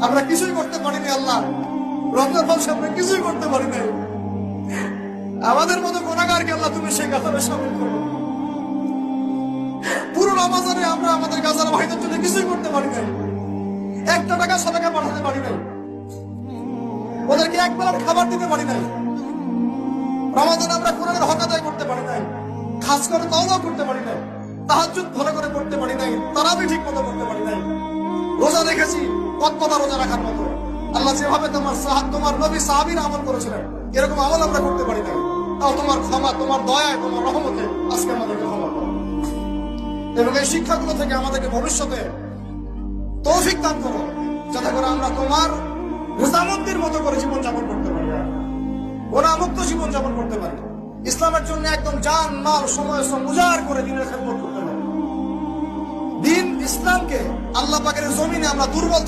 আমরা কিছুই করতে পারিনি আল্লাহ, রমজান মাসে আমরা কিছুই করতে পারি নাই। আমাদের মতো গুনাহগারকে আল্লাহ তুমি সেই কাতারে শামিল করো। পুরো রমজানে আমরা আমাদের গাজার ভাইদের জন্য কিছুই করতে পারি নাই, একটা টাকা সাদাকা পাঠাতে পারি নাই, ওদেরকে এক বেলার খাবার দিতে পারি নাই। রমজানে আমরা কোরআনের হক আদায় করতে পারি নাই, খাস করে তওবা করতে পারি নাই, তাহাজ্জুদ ভালো করে পড়তে পারি নাই, তারাবি ঠিক মতো করতে পারি নাই। রোজা রেখেছি কতটা রোজা রাখার মতো, আল্লাহ যেভাবে তোমার নবী সাহাবীরা আমল করেছিলেন এরকম আমল আমরা করতে পারি নাই। তাও তোমার ক্ষমা, তোমার দয়ায়, তোমার রহমতে আজকে আমাদেরকে ক্ষমা করো এবং এই শিক্ষাগুলো থেকে আমাদেরকে ভবিষ্যতে তৌফিক দান করো, যাতে করে আমরা তোমার রেজামন্দির মতো করে জীবনযাপন করতে পারি, গুনাহমুক্ত জীবনযাপন করতে পারি, ইসলামের জন্য একদম জান মাল সময় উজাড় করে দিনের খেদমত করতে পারি। দিন ইসলামকে আল্লাহ পাকের জমিনে আমরা দুর্বল